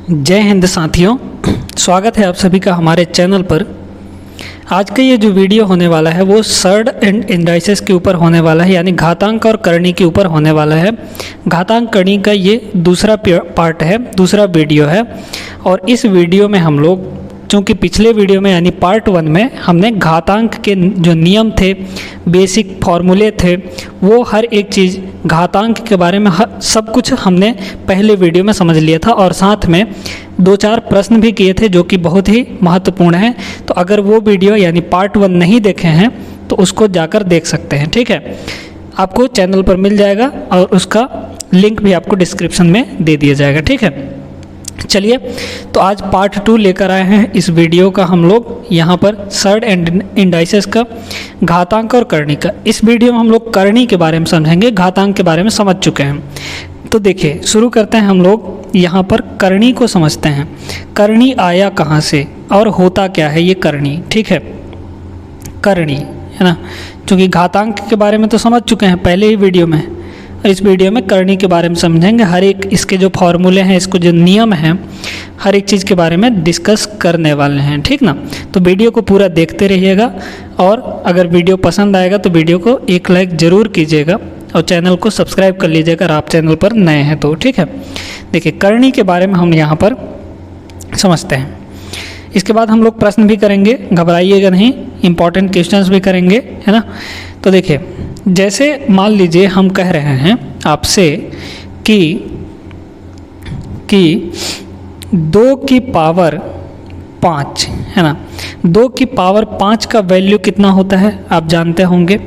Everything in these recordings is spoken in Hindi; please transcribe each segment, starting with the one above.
जय हिंद साथियों, स्वागत है आप सभी का हमारे चैनल पर। आज का ये जो वीडियो होने वाला है वो सर्ड एंड इंडाइसेस के ऊपर होने वाला है, यानी घातांक और करणी के ऊपर होने वाला है। घातांक करणी का ये दूसरा पार्ट है, दूसरा वीडियो है। और इस वीडियो में हम लोग, चूँकि पिछले वीडियो में यानी पार्ट 1 में हमने घातांक के जो नियम थे, बेसिक फॉर्मूले थे, वो हर एक चीज़ घातांक के बारे में सब कुछ हमने पहले वीडियो में समझ लिया था। और साथ में 2-4 प्रश्न भी किए थे जो कि बहुत ही महत्वपूर्ण हैं। तो अगर वो वीडियो यानी पार्ट 1 नहीं देखे हैं तो उसको जाकर देख सकते हैं, ठीक है। आपको चैनल पर मिल जाएगा और उसका लिंक भी आपको डिस्क्रिप्शन में दे दिया जाएगा, ठीक है। चलिए, तो आज पार्ट 2 लेकर आए हैं इस वीडियो का हम लोग यहाँ पर सर्ड एंड इंडाइसेस का, घातांक और करणी का। इस वीडियो में हम लोग करणी के बारे में समझेंगे, घातांक के बारे में समझ चुके हैं। तो देखिए, शुरू करते हैं हम लोग यहाँ पर करणी को समझते हैं। करणी आया कहाँ से और होता क्या है ये करणी, ठीक है। करणी है ना, क्योंकि घातांक के बारे में तो समझ चुके हैं पहले ही वीडियो में, और इस वीडियो में करणी के बारे में समझेंगे। हर एक इसके जो फॉर्मूले हैं, इसको जो नियम हैं, हर एक चीज़ के बारे में डिस्कस करने वाले हैं, ठीक ना। तो वीडियो को पूरा देखते रहिएगा, और अगर वीडियो पसंद आएगा तो वीडियो को एक लाइक ज़रूर कीजिएगा और चैनल को सब्सक्राइब कर लीजिएगा अगर आप चैनल पर नए हैं तो, ठीक है। देखिए, करणी के बारे में हम यहाँ पर समझते हैं। इसके बाद हम लोग प्रश्न भी करेंगे, घबराइएगा नहीं, इम्पॉर्टेंट क्वेश्चंस भी करेंगे, है ना। तो देखिए, जैसे मान लीजिए हम कह रहे हैं आपसे कि 2 की पावर 5 है ना, 2 की पावर 5 का वैल्यू कितना होता है आप जानते होंगे।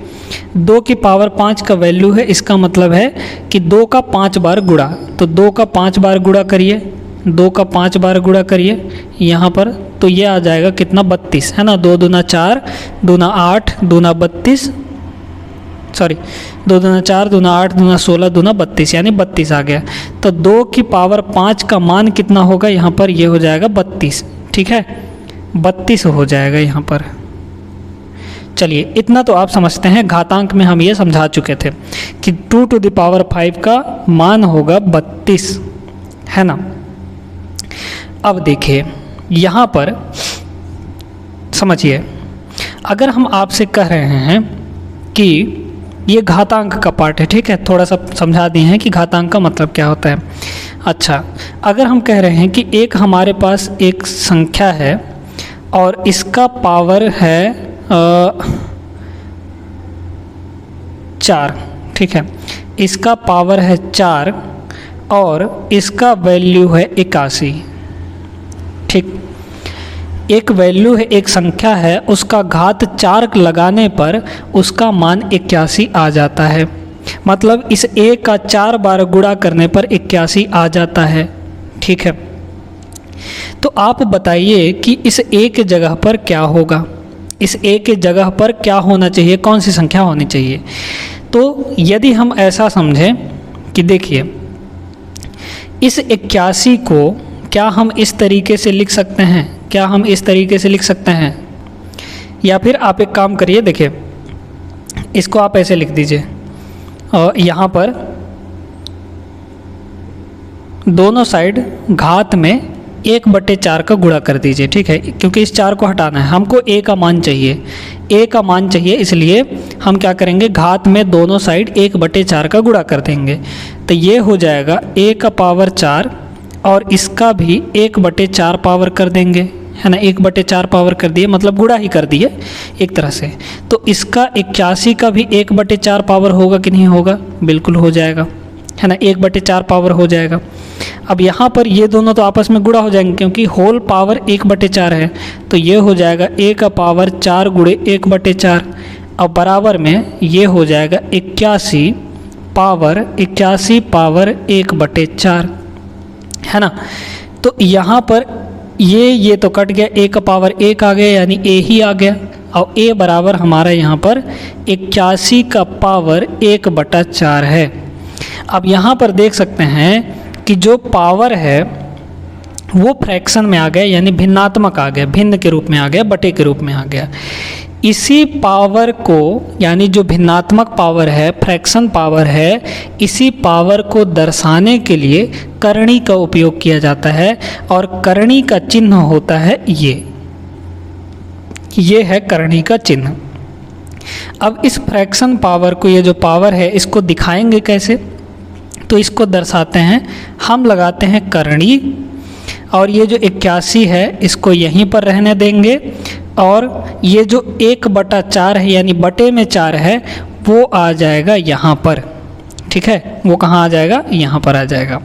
2 की पावर 5 का वैल्यू है, इसका मतलब है कि 2 का 5 बार गुणा। तो 2 का 5 बार गुणा करिए, 2 का 5 बार गुणा करिए यहाँ पर, तो ये आ जाएगा कितना, 32 है ना। 2 दूना 4, दूना 8, दूना 32, सॉरी 2 दूना 4, दूना 8, दूना 16, दूना 32, यानी 32 आ गया। तो 2 की पावर 5 का मान कितना होगा यहाँ पर, ये हो जाएगा 32, ठीक है। 32 हो जाएगा यहाँ पर। चलिए, इतना तो आप समझते हैं। घातांक में हम ये समझा चुके थे कि 2 टू द पावर 5 का मान होगा 32, है ना। अब देखिए यहाँ पर समझिए, अगर हम आपसे कह रहे हैं कि ये घातांक का पार्ट है, ठीक है, थोड़ा सा समझा दिए हैं कि घातांक का मतलब क्या होता है। अच्छा, अगर हम कह रहे हैं कि एक हमारे पास एक संख्या है और इसका पावर है 4, ठीक है, इसका पावर है 4 और इसका वैल्यू है 81, ठीक। एक वैल्यू है, एक संख्या है, उसका घात 4 लगाने पर उसका मान 81 आ जाता है। मतलब इस a का 4 बार गुणा करने पर 81 आ जाता है, ठीक है। तो आप बताइए कि इस a के जगह पर क्या होगा, इस a के जगह पर क्या होना चाहिए, कौन सी संख्या होनी चाहिए। तो यदि हम ऐसा समझें कि देखिए, इस 81 को क्या हम इस तरीके से लिख सकते हैं, क्या हम इस तरीके से लिख सकते हैं, या फिर आप एक काम करिए, देखिए इसको आप ऐसे लिख दीजिए और यहाँ पर दोनों साइड घात में 1/4 का गुणा कर दीजिए, ठीक है। क्योंकि इस 4 को हटाना है, हमको a का मान चाहिए, a का मान चाहिए, इसलिए हम क्या करेंगे, घात में दोनों साइड 1/4 का गुणा कर देंगे। तो ये हो जाएगा a का पावर 4 और इसका भी 1/4 पावर कर देंगे, है ना। 1/4 पावर कर दिए, मतलब गुणा ही कर दिए एक तरह से। तो इसका 81 का भी 1/4 पावर होगा कि नहीं होगा, बिल्कुल हो जाएगा, है ना, 1/4 पावर हो जाएगा। अब यहाँ पर ये दोनों तो आपस में गुणा हो जाएंगे क्योंकि होल पावर 1/4 है, तो ये हो जाएगा a का पावर 4 गुणे 1/4। अब बराबर में ये हो जाएगा 81 पावर 1/4, है ना। तो यहाँ पर ये तो कट गया, a का पावर 1 आ गया, यानी a ही आ गया, और a बराबर हमारा यहाँ पर 81 का पावर 1/4 है। अब यहाँ पर देख सकते हैं कि जो पावर है वो फ्रैक्शन में आ गया, यानी भिन्नात्मक आ गया, भिन्न के रूप में आ गया, बटे के रूप में आ गया। इसी पावर को, यानी जो भिन्नात्मक पावर है, फ्रैक्शन पावर है, इसी पावर को दर्शाने के लिए करणी का उपयोग किया जाता है और करणी का चिन्ह होता है ये है करणी का चिन्ह। अब इस फ्रैक्शन पावर को, ये जो पावर है, इसको दिखाएंगे कैसे? तो इसको दर्शाते हैं, हम लगाते हैं करणी और ये जो 81 है इसको यहीं पर रहने देंगे और ये जो 1/4 है यानी बटे में 4 है वो आ जाएगा यहाँ पर। ठीक है, वो कहाँ आ जाएगा? यहाँ पर आ जाएगा।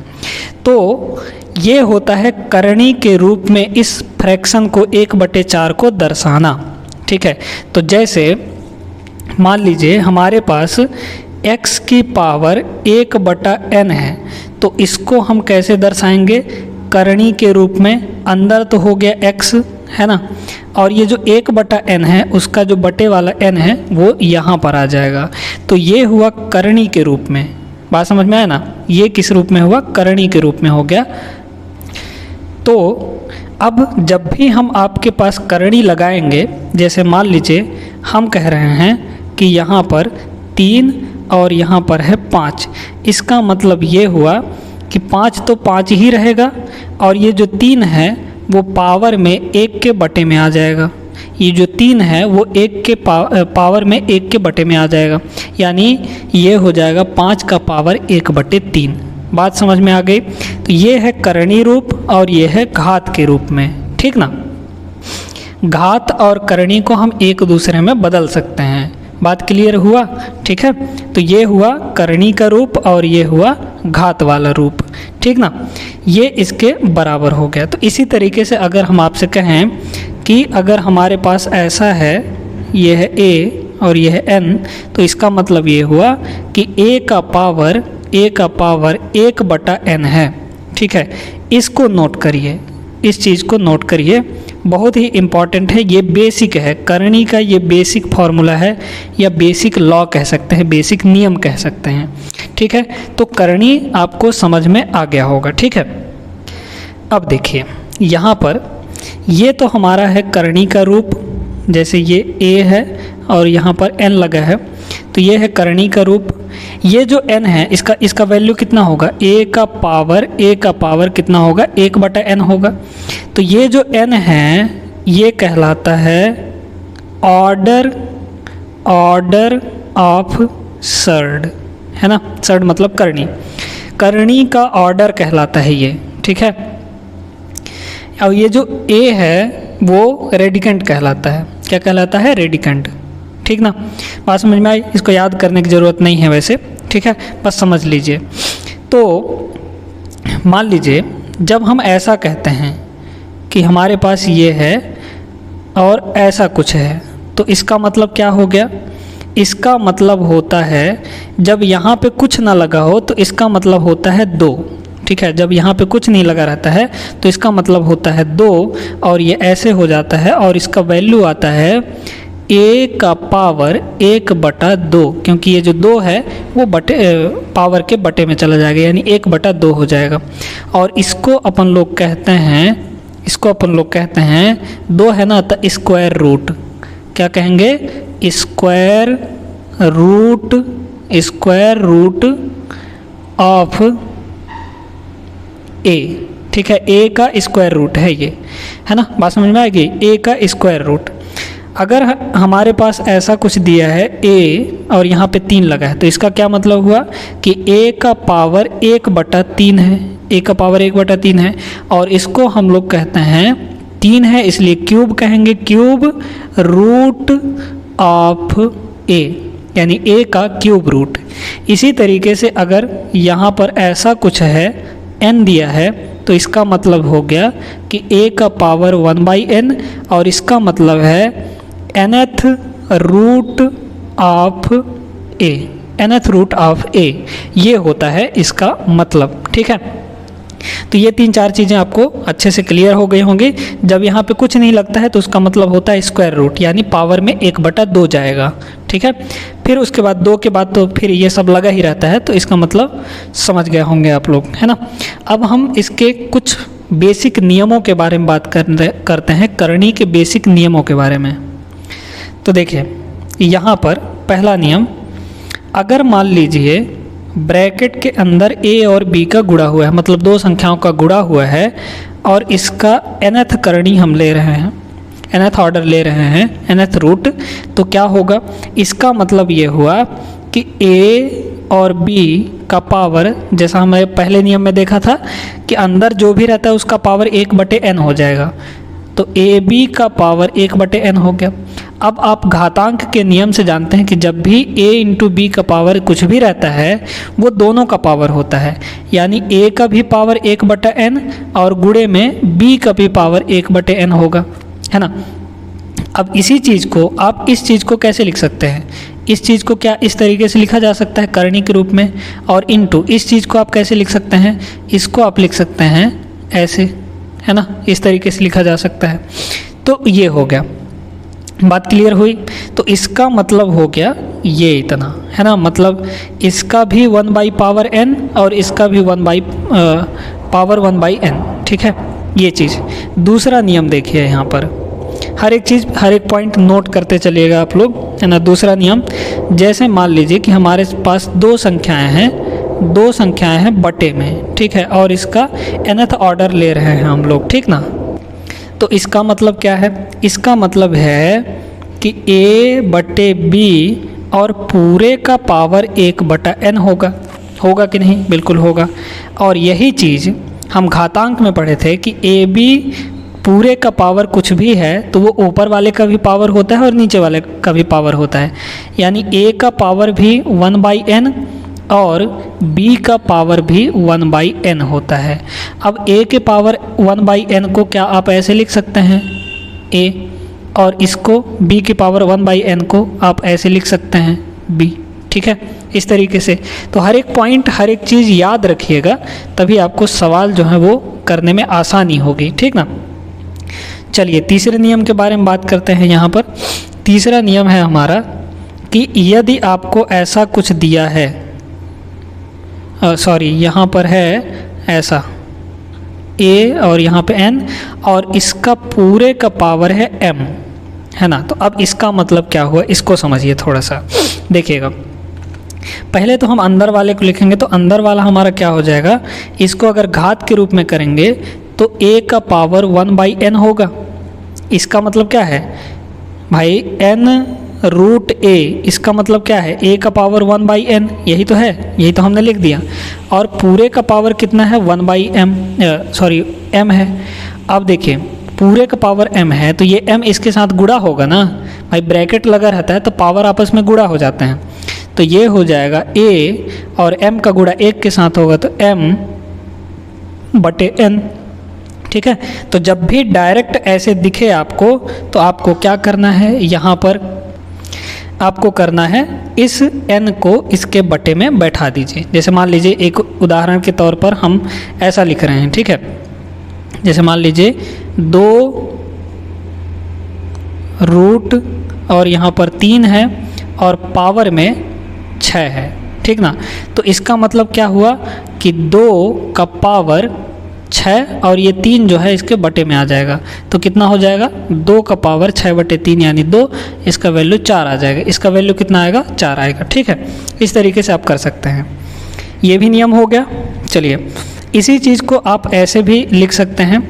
तो ये होता है करणी के रूप में इस फ्रैक्शन को 1/4 को दर्शाना। ठीक है, तो जैसे मान लीजिए हमारे पास x की पावर 1/n है, तो इसको हम कैसे दर्शाएंगे? करणी के रूप में। अंदर तो हो गया x, है ना, और ये जो 1/n है उसका जो बटे वाला n है वो यहाँ पर आ जाएगा। तो ये हुआ करणी के रूप में। बात समझ में आया ना? ये किस रूप में हुआ? करणी के रूप में हो गया। तो अब जब भी हम आपके पास करणी लगाएंगे, जैसे मान लीजिए हम कह रहे हैं कि यहाँ पर 3 और यहाँ पर है 5, इसका मतलब ये हुआ कि 5 तो 5 ही रहेगा और ये जो 3 है वो पावर में 1 के बटे में आ जाएगा। ये जो 3 है वो 1 के पावर में 1 के बटे में आ जाएगा, यानी ये हो जाएगा 5 का पावर 1/3। बात समझ में आ गई? तो ये है करणी रूप और ये है घात के रूप में। ठीक ना? घात और करणी को हम एक दूसरे में बदल सकते हैं। बात क्लियर हुआ? ठीक है, तो ये हुआ करणी का रूप और ये हुआ घात वाला रूप। ठीक ना? ये इसके बराबर हो गया। तो इसी तरीके से अगर हम आपसे कहें कि अगर हमारे पास ऐसा है, ये है a और ये है n, तो इसका मतलब ये हुआ कि a का पावर 1/n है। ठीक है, इसको नोट करिए, इस चीज़ को नोट करिए, बहुत ही इम्पॉर्टेंट है। ये बेसिक है, करणी का ये बेसिक फार्मूला है या बेसिक लॉ कह सकते हैं, बेसिक नियम कह सकते हैं। ठीक है, तो करणी आपको समझ में आ गया होगा। ठीक है, अब देखिए यहाँ पर ये तो हमारा है करणी का रूप, जैसे ये a है और यहाँ पर n लगा है, तो ये है करणी का रूप। ये जो n है इसका वैल्यू कितना होगा? a का पावर कितना होगा? 1/n होगा। तो ये जो n है ये कहलाता है ऑर्डर ऑफ सर्ड, है ना? सर्ड मतलब करणी का ऑर्डर कहलाता है ये। ठीक है, और ये जो a है वो रेडिकेंट कहलाता है। क्या कहलाता है? रेडिकेंट। ठीक ना? बात समझ में आई? इसको याद करने की ज़रूरत नहीं है वैसे। ठीक है, बस समझ लीजिए। तो मान लीजिए जब हम ऐसा कहते हैं कि हमारे पास ये है और ऐसा कुछ है, तो इसका मतलब क्या हो गया? इसका मतलब होता है जब यहाँ पे कुछ ना लगा हो तो इसका मतलब होता है 2। ठीक है, जब यहाँ पे कुछ नहीं लगा रहता है तो इसका मतलब होता है 2 और ये ऐसे हो जाता है और इसका वैल्यू आता है a का पावर 1/2, क्योंकि ये जो 2 है वो पावर के बटे में चला जाएगा, यानी 1/2 हो जाएगा। और इसको अपन लोग कहते हैं 2 है ना, तो स्क्वायर रूट। क्या कहेंगे? Square root of a। ठीक है, a का स्क्वायर रूट है ये, है ना? बात समझ में आएगी? a का स्क्वायर रूट। अगर हमारे पास ऐसा कुछ दिया है a और यहाँ पे 3 लगा है, तो इसका क्या मतलब हुआ कि a का पावर 1/3 है, a का पावर 1/3 है और इसको हम लोग कहते हैं 3 है इसलिए क्यूब कहेंगे, क्यूब रूट ऑफ a, यानी a का क्यूब रूट। इसी तरीके से अगर यहाँ पर ऐसा कुछ है, n दिया है, तो इसका मतलब हो गया कि a का पावर 1/n और इसका मतलब है nth रूट ऑफ a, ये होता है इसका मतलब। ठीक है, तो ये 3-4 चीज़ें आपको अच्छे से क्लियर हो गई होंगी। जब यहाँ पे कुछ नहीं लगता है तो उसका मतलब होता है स्क्वायर रूट, यानी पावर में 1/2 जाएगा। ठीक है, फिर उसके बाद 2 के बाद तो फिर ये सब लगा ही रहता है, तो इसका मतलब समझ गए होंगे आप लोग, है ना? अब हम इसके कुछ बेसिक नियमों के बारे में बात करते हैं, करणी के बेसिक नियमों के बारे में। तो देखिए यहाँ पर पहला नियम, अगर मान लीजिए ब्रैकेट के अंदर a और b का गुणा हुआ है, मतलब दो संख्याओं का गुणा हुआ है और इसका nth करणी हम ले रहे हैं, nth ऑर्डर ले रहे हैं, nth रूट, तो क्या होगा, इसका मतलब ये हुआ कि a और b का पावर, जैसा हमने पहले नियम में देखा था कि अंदर जो भी रहता है उसका पावर 1/n हो जाएगा, तो ab का पावर 1/n हो गया। अब आप घातांक के नियम से जानते हैं कि जब भी a इंटू बी का पावर कुछ भी रहता है वो दोनों का पावर होता है, यानी a का भी पावर 1/n और गुणे में b का भी पावर 1/n होगा, है ना। अब इसी चीज़ को आप इस चीज़ को कैसे लिख सकते हैं, इस चीज़ को क्या इस तरीके से लिखा जा सकता है करणी के रूप में, और इनटू इस चीज़ को आप कैसे लिख सकते हैं, इसको आप लिख सकते हैं ऐसे, है ना, इस तरीके से लिखा जा सकता है। तो ये हो गया, बात क्लियर हुई। तो इसका मतलब हो गया ये इतना, है ना, मतलब इसका भी 1/n और इसका भी 1/n, ठीक है, ये चीज़। दूसरा नियम देखिए यहाँ पर, हर एक चीज़, हर एक पॉइंट नोट करते चलिएगा आप लोग, है ना। दूसरा नियम, जैसे मान लीजिए कि हमारे पास दो संख्याएं हैं बटे में, ठीक है, और इसका nth ऑर्डर ले रहे हैं हम लोग, ठीक ना। तो इसका मतलब क्या है, इसका मतलब है कि a/b और पूरे का पावर 1/n होगा कि नहीं, बिल्कुल होगा। और यही चीज़ हम घातांक में पढ़े थे कि ab पूरे का पावर कुछ भी है तो वो ऊपर वाले का भी पावर होता है और नीचे वाले का भी पावर होता है, यानी a का पावर भी 1/n और b का पावर भी 1/n होता है। अब a के पावर 1/n को क्या आप ऐसे लिख सकते हैं a, और इसको b के पावर 1/n को आप ऐसे लिख सकते हैं b, ठीक है, इस तरीके से। तो हर एक पॉइंट, हर एक चीज़ याद रखिएगा, तभी आपको सवाल जो है वो करने में आसानी होगी, ठीक ना। चलिए तीसरे नियम के बारे में बात करते हैं। यहाँ पर तीसरा नियम है हमारा कि यदि आपको ऐसा कुछ दिया है, यहाँ पर है ऐसा a और यहाँ पे n और इसका पूरे का पावर है m, है ना। तो अब इसका मतलब क्या हुआ, इसको समझिए थोड़ा सा, देखिएगा। पहले तो हम अंदर वाले को लिखेंगे, तो अंदर वाला हमारा क्या हो जाएगा, इसको अगर घात के रूप में करेंगे तो a का पावर 1/n होगा। इसका मतलब क्या है भाई, n√a, इसका मतलब क्या है, a का पावर 1/n, यही तो है, यही तो हमने लिख दिया, और पूरे का पावर कितना है 1/m है। अब देखिए पूरे का पावर m है तो ये m इसके साथ गुणा होगा ना भाई, ब्रैकेट लगा रहता है तो पावर आपस में गुणा हो जाते हैं, तो ये हो जाएगा a और m का गुणा 1 के साथ होगा तो m/n, ठीक है। तो जब भी डायरेक्ट ऐसे दिखे आपको तो आपको क्या करना है, यहाँ पर आपको करना है इस n को इसके बटे में बैठा दीजिए। जैसे मान लीजिए एक उदाहरण के तौर पर हम ऐसा लिख रहे हैं, ठीक है, जैसे मान लीजिए 2 और यहाँ पर 3 है और पावर में 6 है, ठीक ना। तो इसका मतलब क्या हुआ कि 2 का पावर 6 और ये 3 जो है इसके बटे में आ जाएगा, तो कितना हो जाएगा 2 का पावर 6/3 यानी 2, इसका वैल्यू 4 आ जाएगा, इसका वैल्यू कितना आएगा 4 आएगा, ठीक है। इस तरीके से आप कर सकते हैं, ये भी नियम हो गया। चलिए इसी चीज़ को आप ऐसे भी लिख सकते हैं,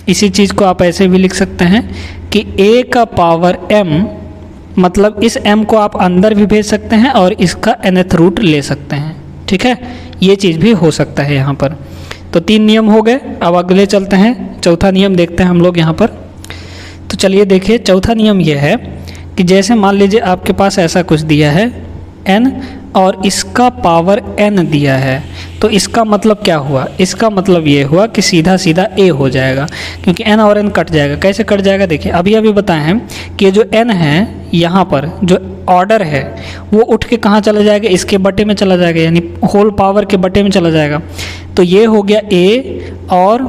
इसी चीज़ को आप ऐसे भी लिख सकते हैं कि a का पावर m, मतलब इस m को आप अंदर भी भेज सकते हैं और इसका nth रूट ले सकते हैं, ठीक है, ये चीज़ भी हो सकता है यहाँ पर। तो 3 नियम हो गए। अब अगले चलते हैं, चौथा नियम देखते हैं हम लोग यहाँ पर। तो चलिए देखिए चौथा नियम ये है कि जैसे मान लीजिए आपके पास ऐसा कुछ दिया है n और इसका पावर n दिया है, तो इसका मतलब क्या हुआ, इसका मतलब ये हुआ कि सीधा सीधा a हो जाएगा, क्योंकि n और n कट जाएगा। कैसे कट जाएगा, देखिए अभी बताए हैं कि जो n है यहाँ पर जो ऑर्डर है वो उठ के कहाँ चला जाएगा, इसके बटे में चला जाएगा, यानी होल पावर के बटे में चला जाएगा। तो ये हो गया a और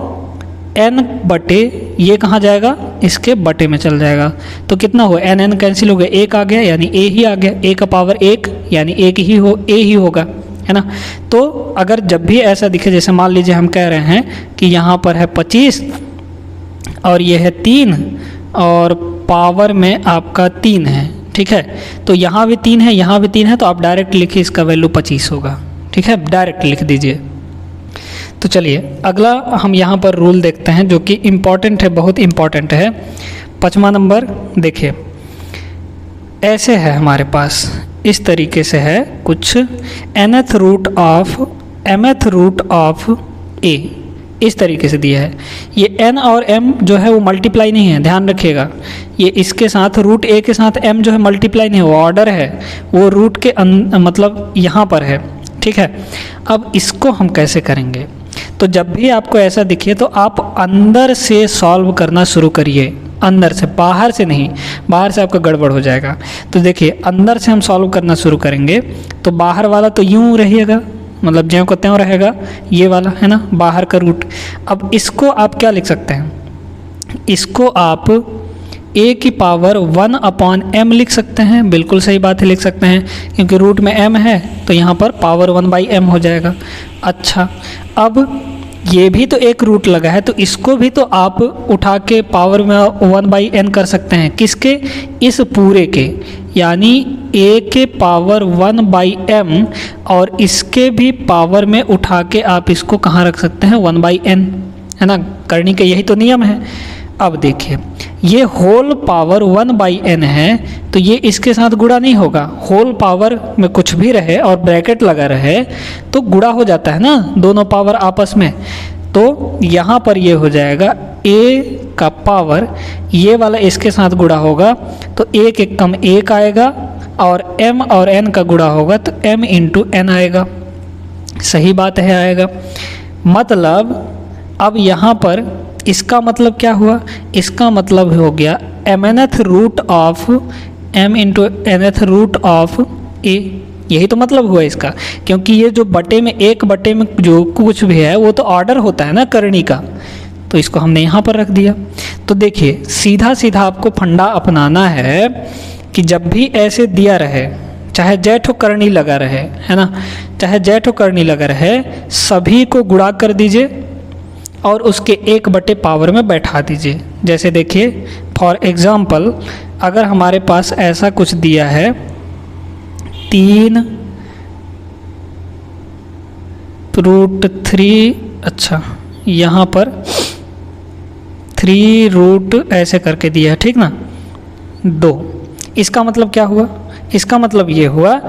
n बटे ये कहाँ जाएगा, इसके बटे में चल जाएगा। तो कितना हुआ, n कैंसिल हो गया, 1 आ गया यानी a ही आ गया, a का पावर 1 यानी a ही होगा, है ना। तो अगर जब भी ऐसा दिखे, जैसे मान लीजिए हम कह रहे हैं कि यहाँ पर है 25 और ये है 3 और पावर में आपका 3 है, ठीक है। तो यहाँ भी 3 है, यहाँ भी 3 है, तो आप डायरेक्ट लिखिए इसका वैल्यू 25 होगा, ठीक है, डायरेक्ट लिख दीजिए। तो चलिए अगला हम यहाँ पर रूल देखते हैं जो कि इम्पॉर्टेंट है, बहुत इम्पॉर्टेंट है। 5वां नंबर देखिए, ऐसे है हमारे पास, इस तरीके से है कुछ, mth रूट ऑफ a इस तरीके से दिया है। ये n और m जो है वो मल्टीप्लाई नहीं है, ध्यान रखिएगा। ये इसके साथ रूट a के साथ m जो है मल्टीप्लाई नहीं है, वो ऑर्डर है, वो रूट के मतलब यहाँ पर है, ठीक है। अब इसको हम कैसे करेंगे? तो जब भी आपको ऐसा दिखे तो आप अंदर से सॉल्व करना शुरू करिए, अंदर से, बाहर से नहीं, बाहर से आपका गड़बड़ हो जाएगा। तो देखिए अंदर से हम सॉल्व करना शुरू करेंगे तो बाहर वाला तो यूँ रहिएगा, मतलब ज्यों को त्यों रहेगा, ये वाला है ना बाहर का रूट। अब इसको आप क्या लिख सकते हैं? इसको आप a की पावर 1/m लिख सकते हैं, बिल्कुल सही बात है, लिख सकते हैं, क्योंकि रूट में m है तो यहाँ पर पावर 1/m हो जाएगा। अच्छा, अब ये भी तो एक रूट लगा है, तो इसको भी तो आप उठा के पावर में 1/n कर सकते हैं, किसके? इस पूरे के, यानी a के पावर 1/m, और इसके भी पावर में उठा के आप इसको कहाँ रख सकते हैं? 1/n, है ना, करनी का यही तो नियम है। अब देखिए ये होल पावर 1/n है, तो ये इसके साथ गुणा नहीं होगा, होल पावर में कुछ भी रहे और ब्रैकेट लगा रहे तो गुणा हो जाता है ना दोनों पावर आपस में। तो यहाँ पर ये हो जाएगा a का पावर, ये वाला इसके साथ गुणा होगा तो 1 एक कम 1 आएगा, और m और n का गुणा होगा तो m इंटू n आएगा। सही बात है, आएगा। मतलब अब यहाँ पर इसका मतलब क्या हुआ? इसका मतलब हो गया mnth root of m into nth root of a, यही तो मतलब हुआ इसका, क्योंकि ये जो बटे में, एक बटे में जो कुछ भी है वो तो ऑर्डर होता है ना करनी का, तो इसको हमने यहाँ पर रख दिया। तो देखिए सीधा सीधा आपको फंडा अपनाना है कि जब भी ऐसे दिया रहे, चाहे जैठो करनी लगा रहे, है ना, चाहे जैठो करनी लगा रहे, सभी को गुणा कर दीजिए और उसके 1 पावर में बैठा दीजिए। जैसे देखिए फॉर एग्ज़ाम्पल अगर हमारे पास ऐसा कुछ दिया है 3 रूट 3, अच्छा यहाँ पर 3 रूट ऐसे करके दिया है, ठीक ना, 2, इसका मतलब क्या हुआ? इसका मतलब ये हुआ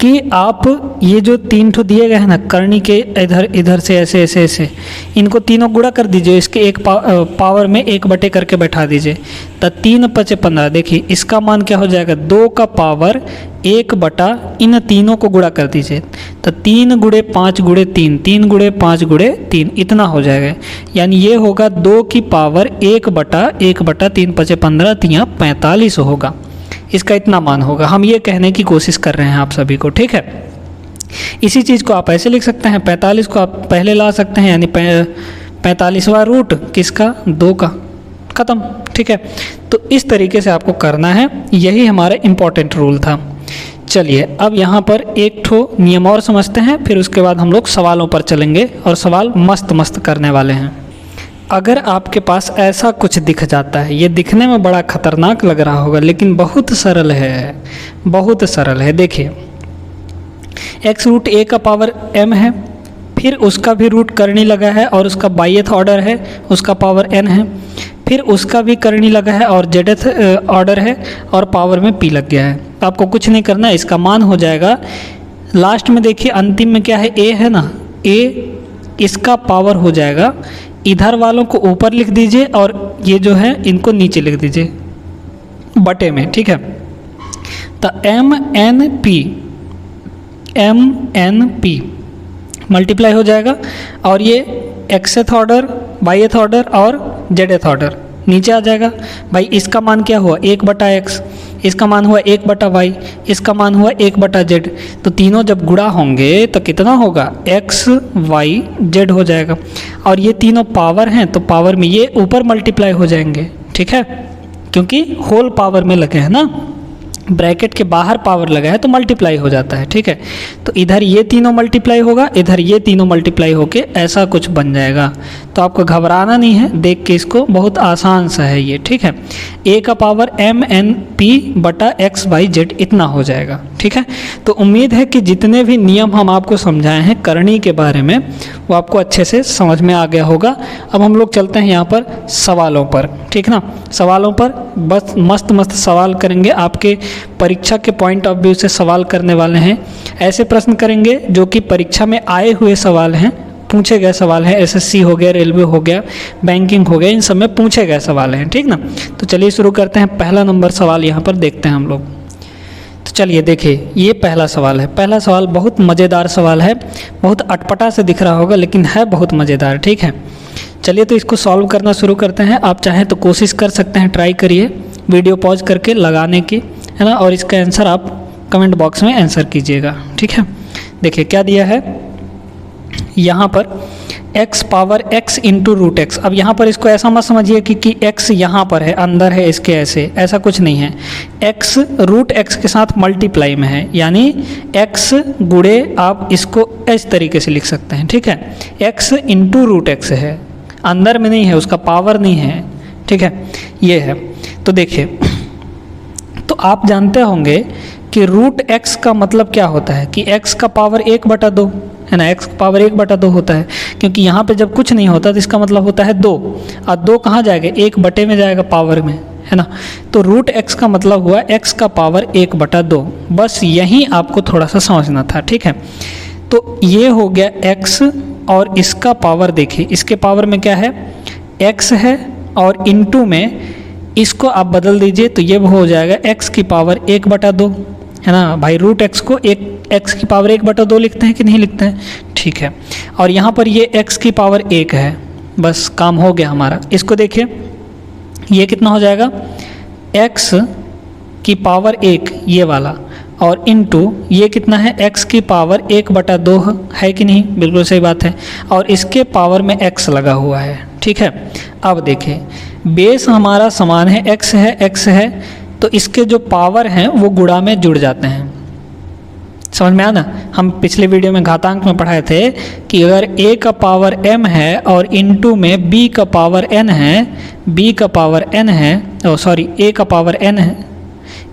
कि आप ये जो 3 ठो दिए गए हैं ना करनी के, इधर इधर से ऐसे ऐसे ऐसे, इनको तीनों गुणा कर दीजिए, इसके एक पावर में 1 करके बैठा दीजिए, तो 3 × 5 = 15। देखिए इसका मान क्या हो जाएगा? 2 का पावर 1 इन तीनों को गुणा कर दीजिए, तो 3 × 5 × 3, 3 × 5 × 3 इतना हो जाएगा। यानी ये होगा 2 की पावर 1/1/3 × 5 = 15, 3 45 होगा, इसका इतना मान होगा। हम ये कहने की कोशिश कर रहे हैं आप सभी को, ठीक है। इसी चीज़ को आप ऐसे लिख सकते हैं, 45 को आप पहले ला सकते हैं, यानी 45वां रूट किसका? 2 का, ख़त्म, ठीक है। तो इस तरीके से आपको करना है, यही हमारा इम्पोर्टेंट रूल था। चलिए अब यहाँ पर एक ठो नियम और समझते हैं, फिर उसके बाद हम लोग सवालों पर चलेंगे, और सवाल मस्त मस्त करने वाले हैं। अगर आपके पास ऐसा कुछ दिख जाता है, ये दिखने में बड़ा खतरनाक लग रहा होगा लेकिन बहुत सरल है, बहुत सरल है। देखिए x रूट a का पावर m है, फिर उसका भी रूट करनी लगा है और उसका बाईथ ऑर्डर है, उसका पावर n है, फिर उसका भी करनी लगा है और जेडथ ऑर्डर है और पावर में p लग गया है। तो आपको कुछ नहीं करना, इसका मान हो जाएगा लास्ट में। देखिए अंतिम में क्या है? a है ना, a, इसका पावर हो जाएगा, इधर वालों को ऊपर लिख दीजिए और ये जो है इनको नीचे लिख दीजिए बटे में, ठीक है। तो m n p मल्टीप्लाई हो जाएगा, और ये xth ऑर्डर, yth ऑर्डर और zth ऑर्डर नीचे आ जाएगा। भाई इसका मान क्या हुआ? 1/x, इसका मान हुआ 1/y, इसका मान हुआ 1/z। तो तीनों जब गुणा होंगे तो कितना होगा? x y z हो जाएगा। और ये तीनों पावर हैं तो पावर में ये ऊपर मल्टीप्लाई हो जाएंगे, ठीक है, क्योंकि होल पावर में लगे हैं ना। ब्रैकेट के बाहर पावर लगा है तो मल्टीप्लाई हो जाता है, ठीक है। तो इधर ये तीनों मल्टीप्लाई होगा, इधर ये तीनों मल्टीप्लाई होके ऐसा कुछ बन जाएगा। तो आपको घबराना नहीं है, देख के इसको, बहुत आसान सा है ये, ठीक है। a का पावर mn/p बटा x/z इतना हो जाएगा, ठीक है। तो उम्मीद है कि जितने भी नियम हम आपको समझाए हैं करनी के बारे में वो आपको अच्छे से समझ में आ गया होगा। अब हम लोग चलते हैं यहाँ पर सवालों पर, ठीक ना। सवालों पर बस मस्त मस्त सवाल करेंगे, आपके परीक्षा के पॉइंट ऑफ व्यू से सवाल करने वाले हैं। ऐसे प्रश्न करेंगे जो कि परीक्षा में आए हुए सवाल हैं, पूछे गए सवाल हैं। एसएससी हो गया, रेलवे हो गया, बैंकिंग हो गया, इन सब में पूछे गए सवाल हैं, ठीक ना। तो चलिए शुरू करते हैं। पहला नंबर सवाल यहाँ पर देखते हैं हम लोग। तो चलिए देखिए, ये पहला सवाल है। पहला सवाल बहुत मज़ेदार सवाल है, बहुत अटपटा से दिख रहा होगा लेकिन है बहुत मज़ेदार, ठीक है। चलिए तो इसको सॉल्व करना शुरू करते हैं। आप चाहें तो कोशिश कर सकते हैं, ट्राई करिए वीडियो पॉज करके लगाने की, है ना। और इसका आंसर आप कमेंट बॉक्स में आंसर कीजिएगा, ठीक है। देखिए क्या दिया है यहाँ पर, x power x into root X. अब यहाँ पर इसको ऐसा मत समझिए कि x यहाँ पर है, अंदर है इसके, ऐसा कुछ नहीं है। x रूट x के साथ मल्टीप्लाई में है, यानी x गुणे आप इसको इस तरीके से लिख सकते हैं, ठीक है। x इंटू रूट एक्स है, अंदर में नहीं है, उसका पावर नहीं है, ठीक है। ये है। तो देखिए, तो आप जानते होंगे कि रूट x का मतलब क्या होता है कि x का पावर 1/2 है ना, x का पावर 1/2 होता है, क्योंकि यहाँ पे जब कुछ नहीं होता तो इसका मतलब होता है 2, और 2 कहाँ जाएगा, 1 में जाएगा पावर में, है ना। तो रूट x का मतलब हुआ x का पावर 1/2। बस यही आपको थोड़ा सा समझना था, ठीक है। तो ये हो गया x, और इसका पावर देखिए, इसके पावर में क्या है, x है, और इनटू में इसको आप बदल दीजिए तो ये हो जाएगा x की पावर 1/2, है ना भाई। रूट x को x की पावर 1/2 लिखते हैं कि नहीं लिखते हैं, ठीक है। और यहाँ पर ये x की पावर 1 है, बस काम हो गया हमारा। इसको देखिए, ये कितना हो जाएगा, x की पावर 1 ये वाला, और इनटू ये कितना है, x की पावर 1/2 है कि नहीं, बिल्कुल सही बात है। और इसके पावर में x लगा हुआ है, ठीक है। अब देखिए, बेस हमारा समान है, x है, तो इसके जो पावर हैं वो गुणा में जुड़ जाते हैं। समझ में आया ना। हम पिछले वीडियो में घातांक में पढ़ाए थे कि अगर a का पावर m है और इनटू में b का पावर n है, b का पावर n है, a का पावर n है,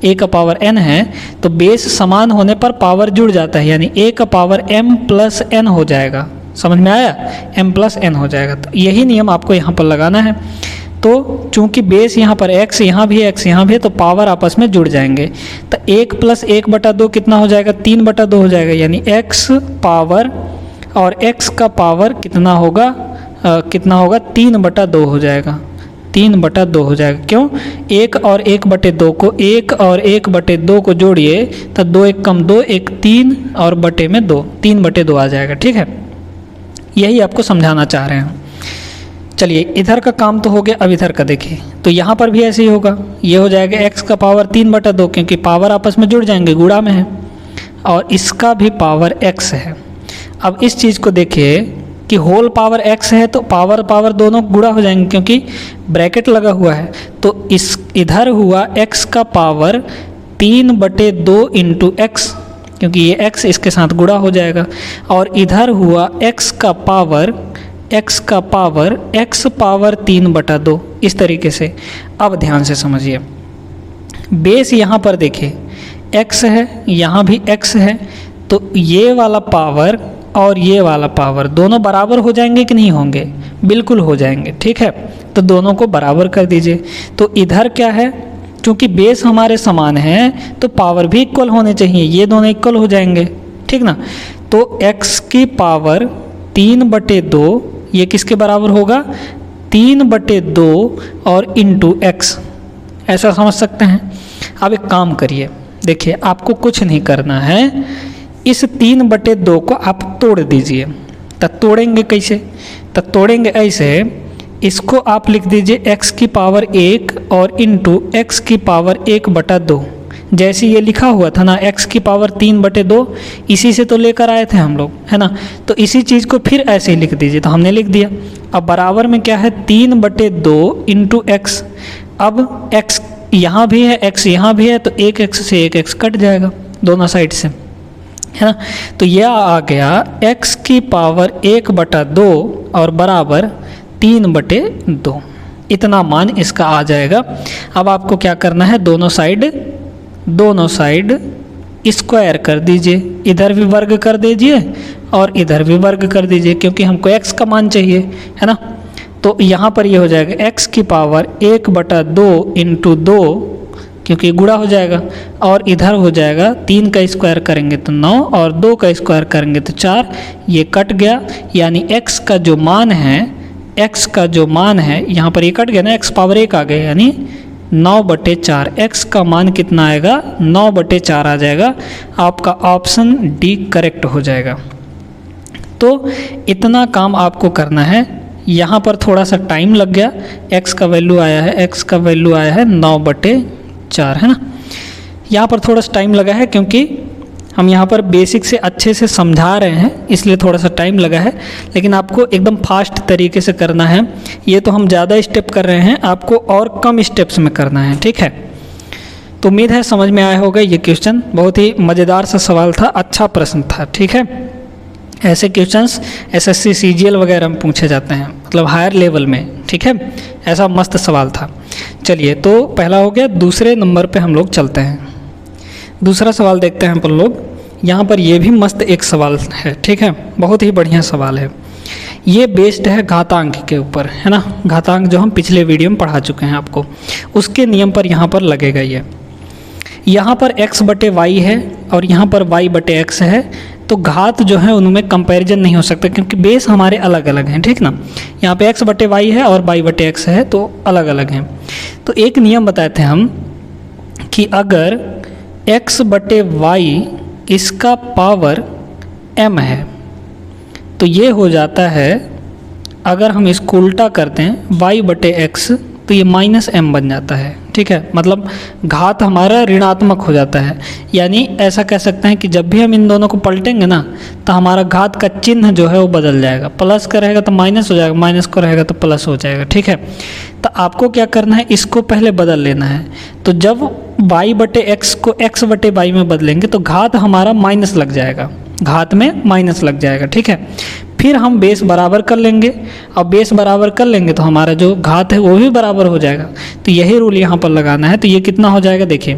a का पावर n है, तो बेस समान होने पर पावर जुड़ जाता है, यानी a का पावर m प्लस n हो जाएगा। समझ में आया, m प्लस n हो जाएगा। तो यही नियम आपको यहाँ पर लगाना है। तो चूंकि बेस यहाँ पर x यहाँ भी है, x यहाँ भी है, तो पावर आपस में जुड़ जाएंगे। तो 1 + 1/2 कितना हो जाएगा, 3/2 हो जाएगा, यानी x पावर और x का पावर कितना होगा, 3/2 हो जाएगा, 3/2 हो जाएगा। क्यों, 1 और 1/2 को 1 और 1/2 को जोड़िए तो 2 1 कम 2, 1 3 और बटे में 2, 3/2 आ जाएगा, ठीक है। यही आपको समझाना चाह रहे हैं। चलिए, इधर का काम तो हो गया, अब इधर का देखिए। तो यहाँ पर भी ऐसे ही होगा, ये हो जाएगा x का पावर 3/2, क्योंकि पावर आपस में जुड़ जाएंगे, गुणा में है, और इसका भी पावर x है। अब इस चीज़ को देखिए कि होल पावर x है तो पावर दोनों गुणा हो जाएंगे, क्योंकि ब्रैकेट लगा हुआ है। तो इस इधर हुआ x का पावर 3/2 इंटू x, क्योंकि ये x इसके साथ गुणा हो जाएगा, और इधर हुआ x का पावर x पावर 3/2, इस तरीके से। अब ध्यान से समझिए, बेस यहाँ पर देखिए x है, यहाँ भी x है, तो ये वाला पावर और ये वाला पावर दोनों बराबर हो जाएंगे कि नहीं होंगे, बिल्कुल हो जाएंगे, ठीक है। तो दोनों को बराबर कर दीजिए। तो इधर क्या है, क्योंकि बेस हमारे समान है तो पावर भी इक्वल होने चाहिए, ये दोनों इक्वल हो जाएंगे, ठीक ना। तो x की पावर 3/2 ये किसके बराबर होगा, 3/2 और इंटू x, ऐसा समझ सकते हैं। अब एक काम करिए, देखिए आपको कुछ नहीं करना है, इस 3/2 को आप तोड़ दीजिए। तब तोड़ेंगे कैसे, तब तोड़ेंगे ऐसे, इसको आप लिख दीजिए x की पावर 1 और इंटू x की पावर 1/2। जैसे ये लिखा हुआ था ना, x की पावर 3/2, इसी से तो लेकर आए थे हम लोग, है ना। तो इसी चीज़ को फिर ऐसे ही लिख दीजिए, तो हमने लिख दिया। अब बराबर में क्या है, 3/2 इंटू x। अब x यहाँ भी है x, यहाँ भी है, तो एक x से एक x कट जाएगा दोनों साइड से, है ना। तो यह आ गया x की पावर 1/2 और बराबर 3/2, इतना मान इसका आ जाएगा। अब आपको क्या करना है, दोनों साइड स्क्वायर कर दीजिए, इधर भी वर्ग कर दीजिए और इधर भी वर्ग कर दीजिए, क्योंकि हमको x का मान चाहिए, है ना। तो यहाँ पर ये हो जाएगा x की पावर 1/2 इंटू 2, क्योंकि गुणा हो जाएगा, और इधर हो जाएगा 3 का स्क्वायर करेंगे तो 9 और 2 का स्क्वायर करेंगे तो 4, ये कट गया। यानी x का जो मान है यहाँ पर ये कट गया ना, x पावर 1 आ गया, यानी 9/4। x का मान कितना आएगा, 9/4 आ जाएगा। आपका ऑप्शन डी करेक्ट हो जाएगा। तो इतना काम आपको करना है। यहाँ पर थोड़ा सा टाइम लग गया, x का वैल्यू आया है 9/4, है ना। यहाँ पर थोड़ा सा टाइम लगा है, क्योंकि हम यहाँ पर बेसिक से अच्छे से समझा रहे हैं, इसलिए थोड़ा सा टाइम लगा है। लेकिन आपको एकदम फास्ट तरीके से करना है। ये तो हम ज़्यादा स्टेप कर रहे हैं, आपको और कम स्टेप्स में करना है, ठीक है। तो उम्मीद है समझ में आया होगा। ये क्वेश्चन बहुत ही मज़ेदार सा सवाल था, अच्छा प्रश्न था, ठीक है। ऐसे क्वेश्चंस SSC CGL वगैरह में पूछे जाते हैं, मतलब हायर लेवल में, ठीक है। ऐसा मस्त सवाल था। चलिए, तो पहला हो गया। दूसरे नंबर पे हम लोग चलते हैं। दूसरा सवाल देखते हैं अपन लोग। यहाँ पर ये भी मस्त एक सवाल है, ठीक है, बहुत ही बढ़िया सवाल है। ये बेस्ड है घातांक के ऊपर, है ना। घातांक जो हम पिछले वीडियो में पढ़ा चुके हैं आपको, उसके नियम पर यहाँ पर लगेगा। ये यहाँ पर x/y है और यहाँ पर y/x है, तो घात जो है उनमें कंपैरिजन नहीं हो सकता, क्योंकि बेस हमारे अलग अलग हैं, ठीक ना। यहाँ पे x/y है और y/x है, तो अलग अलग हैं। तो एक नियम बताए थे हम कि अगर x/y इसका पावर m है, तो ये हो जाता है, अगर हम इसको उल्टा करते हैं y/x, तो ये -m बन जाता है, ठीक है। मतलब घात हमारा ऋणात्मक हो जाता है। यानी ऐसा कह सकते हैं कि जब भी हम इन दोनों को पलटेंगे ना, तो हमारा घात का चिन्ह जो है वो बदल जाएगा। प्लस का रहेगा तो माइनस हो जाएगा, माइनस का रहेगा तो प्लस हो जाएगा, ठीक है। तो आपको क्या करना है, इसको पहले बदल लेना है। तो जब y/x को x/y में बदलेंगे तो घात हमारा माइनस लग जाएगा, घात में माइनस लग जाएगा, ठीक है। फिर हम बेस बराबर कर लेंगे, और बेस बराबर कर लेंगे तो हमारा जो घात है वो भी बराबर हो जाएगा। तो यही रूल यहाँ पर लगाना है। तो ये कितना हो जाएगा देखिए,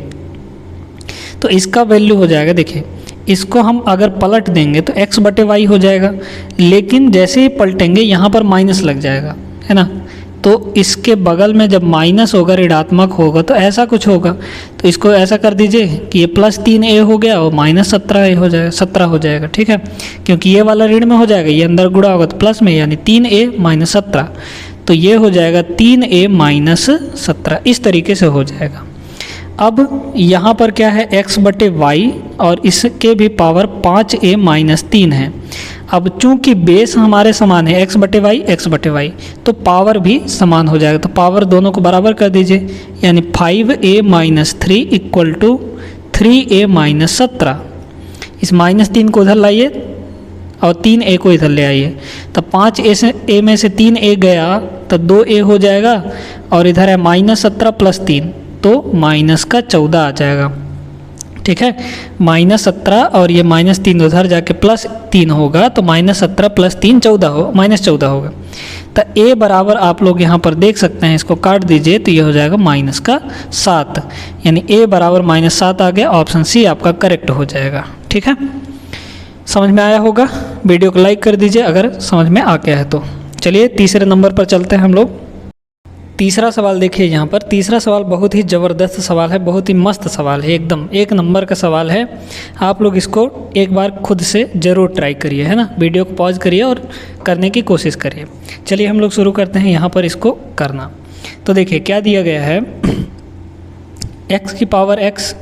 तो इसका वैल्यू हो जाएगा, देखिए इसको हम अगर पलट देंगे तो x/y हो जाएगा, लेकिन जैसे ही पलटेंगे यहाँ पर माइनस लग जाएगा, है ना। तो इसके बगल में जब माइनस होगा, ऋणात्मक होगा, तो ऐसा कुछ होगा। तो इसको ऐसा कर दीजिए कि ये +3a हो गया और -17a हो जाएगा, 17 हो जाएगा, ठीक है। क्योंकि ये वाला ऋण में हो जाएगा, ये अंदर गुणा होगा तो प्लस में, यानी 3a - 17। तो ये हो जाएगा 3a - 17, इस तरीके से हो जाएगा। अब यहाँ पर क्या है, x/y और इसके भी पावर 5a - 3 है। अब चूंकि बेस हमारे समान है x/y, तो पावर भी समान हो जाएगा। तो पावर दोनों को बराबर कर दीजिए, यानी 5a - 3 = 3a - 17। इस -3 को उधर लाइए और 3a को इधर ले आइए। तो 5a में से 3a गया तो 2a हो जाएगा, और इधर है -17 + 3, तो -14 आ जाएगा, ठीक है। -17 और ये -3 उधर जाके +3 होगा, तो -17 + 3 -14 होगा। तो a बराबर आप लोग यहाँ पर देख सकते हैं, इसको काट दीजिए तो ये हो जाएगा -7, यानी a बराबर -7 आ गया। ऑप्शन सी आपका करेक्ट हो जाएगा, ठीक है। समझ में आया होगा। वीडियो को लाइक कर दीजिए अगर समझ में आ गया है तो। चलिए तीसरे नंबर पर चलते हैं हम लोग। तीसरा सवाल देखिए, यहाँ पर तीसरा सवाल बहुत ही ज़बरदस्त सवाल है, बहुत ही मस्त सवाल है, एकदम 1 नंबर का सवाल है। आप लोग इसको एक बार खुद से ज़रूर ट्राई करिए, है ना। वीडियो को पॉज करिए और करने की कोशिश करिए। चलिए हम लोग शुरू करते हैं यहाँ पर इसको करना। तो देखिए क्या दिया गया है, x की पावर x,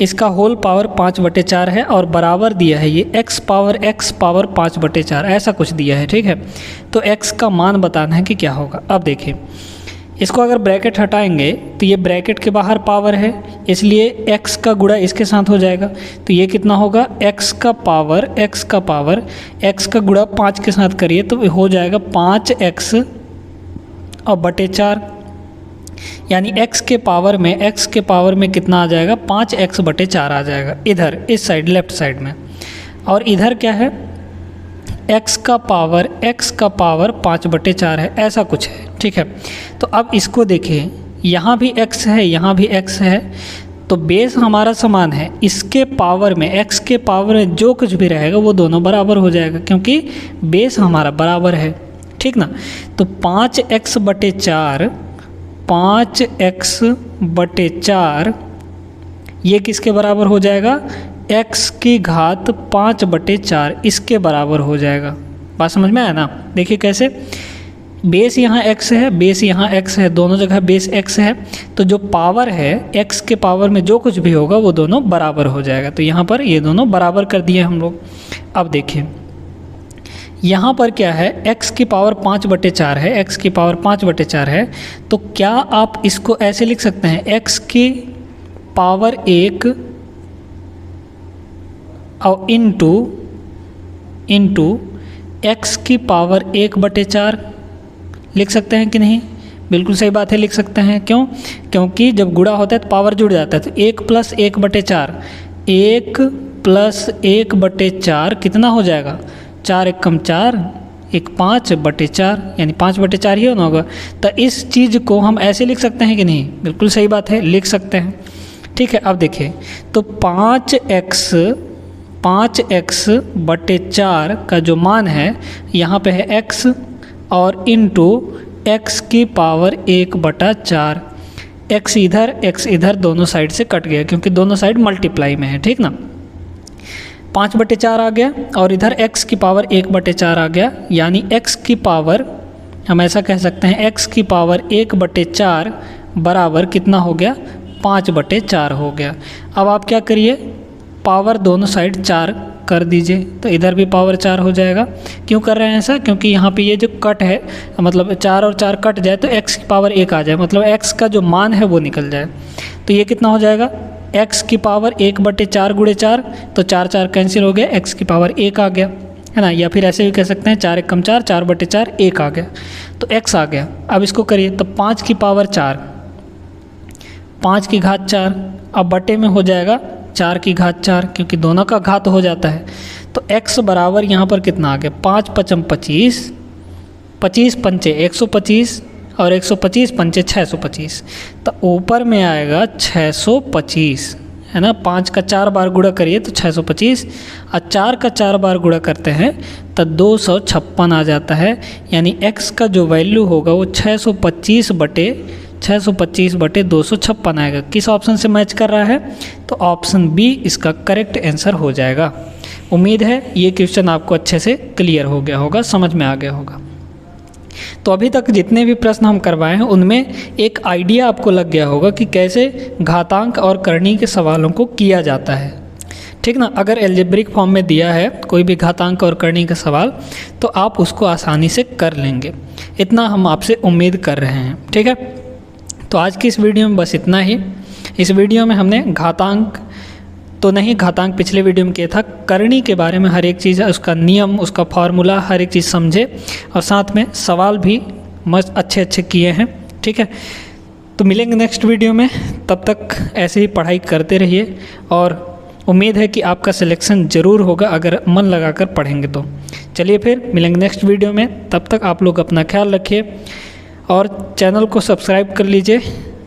इसका होल पावर 5/4 है, और बराबर दिया है ये x पावर 5/4, ऐसा कुछ दिया है, ठीक है। तो x का मान बताना है कि क्या होगा। अब देखिए इसको अगर ब्रैकेट हटाएंगे तो ये ब्रैकेट के बाहर पावर है, इसलिए x का गुणा इसके साथ हो जाएगा। तो ये कितना होगा, x का पावर x का गुणा 5 के साथ करिए तो हो जाएगा 5x और /4। यानी x के पावर में कितना आ जाएगा, 5x/4 आ जाएगा इधर इस साइड लेफ्ट साइड में। और इधर क्या है, x का पावर 5/4 है, ऐसा कुछ है, ठीक है। तो अब इसको देखिए, यहाँ भी x है, यहाँ भी x है, तो बेस हमारा समान है। इसके पावर में, x के पावर में जो कुछ भी रहेगा वो दोनों बराबर हो जाएगा, क्योंकि बेस हमारा बराबर है, ठीक ना। तो 5x/4 ये किसके बराबर हो जाएगा, x की घात 5/4 इसके बराबर हो जाएगा। बात समझ में आया ना। देखिए कैसे, बेस यहाँ x है, बेस यहाँ x है, दोनों जगह बेस x है, तो जो पावर है x के पावर में जो कुछ भी होगा वो दोनों बराबर हो जाएगा। तो यहाँ पर ये दोनों बराबर कर दिए हम लोग। अब देखिए यहाँ पर क्या है, x की पावर 5/4 है, x की पावर 5/4 है, तो क्या आप इसको ऐसे लिख सकते हैं, x की पावर 1 और इंटू x की पावर 1/4 लिख सकते हैं कि नहीं। बिल्कुल सही बात है, लिख सकते हैं। क्यों, क्योंकि जब गुणा होता है तो पावर जुड़ जाता है। तो 1 + 1/4, 1 + 1/4 कितना हो जाएगा, 4 × 4, 1 5/4, यानी 5/4 ही होना होगा। तो इस चीज़ को हम ऐसे लिख सकते हैं कि नहीं, बिल्कुल सही बात है, लिख सकते हैं, ठीक है। अब देखिए, तो 5x/4 का जो मान है यहाँ पे है x, और इंटू x की पावर 1/4, x इधर दोनों साइड से कट गया, क्योंकि दोनों साइड मल्टीप्लाई में है, ठीक ना। 5/4 आ गया, और इधर x की पावर 1/4 आ गया, यानी x की पावर, हम ऐसा कह सकते हैं, x की पावर 1/4 बराबर कितना हो गया, 5/4 हो गया। अब आप क्या करिए, पावर दोनों साइड 4 कर दीजिए, तो इधर भी पावर 4 हो जाएगा। क्यों कर रहे हैं ऐसा, क्योंकि यहाँ पे ये जो कट है, मतलब 4 और 4 कट जाए तो x की पावर 1 आ जाए, मतलब x का जो मान है वो निकल जाए। तो ये कितना हो जाएगा, x की पावर 1/4 × 4, तो 4 4 कैंसिल हो गया, x की पावर 1 आ गया, है ना। या फिर ऐसे भी कह सकते हैं 4 × 1 = 4, 4/4 1 आ गया, तो x आ गया। अब इसको करिए, तो 5 की पावर 4, 5 की घात 4, अब बटे में हो जाएगा 4 की घात 4, क्योंकि दोनों का घात हो जाता है। तो x बराबर यहाँ पर कितना आ गया, 5 × 5 = 25, 25 × 5 = 125, और 125 × 5 = 625, तो ऊपर में आएगा 625, है ना। 5 का 4 बार गुणा करिए तो 625, और 4 का 4 बार गुणा करते हैं तो 256 आ जाता है, यानी x का जो वैल्यू होगा वो 625/256 आएगा। किस ऑप्शन से मैच कर रहा है, तो ऑप्शन बी इसका करेक्ट आंसर हो जाएगा। उम्मीद है ये क्वेश्चन आपको अच्छे से क्लियर हो गया होगा, समझ में आ गया होगा। तो अभी तक जितने भी प्रश्न हम करवाए हैं उनमें एक आइडिया आपको लग गया होगा कि कैसे घातांक और करनी के सवालों को किया जाता है, ठीक ना। अगर एल्जेब्रिक फॉर्म में दिया है कोई भी घातांक और करनी का सवाल, तो आप उसको आसानी से कर लेंगे, इतना हम आपसे उम्मीद कर रहे हैं, ठीक है। तो आज की इस वीडियो में बस इतना ही। इस वीडियो में हमने घातांक तो नहीं, घातांक पिछले वीडियो में किया था, करनी के बारे में हर एक चीज़, उसका नियम, उसका फार्मूला, हर एक चीज़ समझे, और साथ में सवाल भी मस्त अच्छे किए हैं, ठीक है। तो मिलेंगे नेक्स्ट वीडियो में, तब तक ऐसे ही पढ़ाई करते रहिए, और उम्मीद है कि आपका सिलेक्शन ज़रूर होगा अगर मन लगाकर पढ़ेंगे तो। चलिए फिर मिलेंगे नेक्स्ट वीडियो में, तब तक आप लोग अपना ख्याल रखिए, और चैनल को सब्सक्राइब कर लीजिए,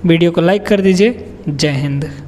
वीडियो को लाइक कर दीजिए। जय हिंद।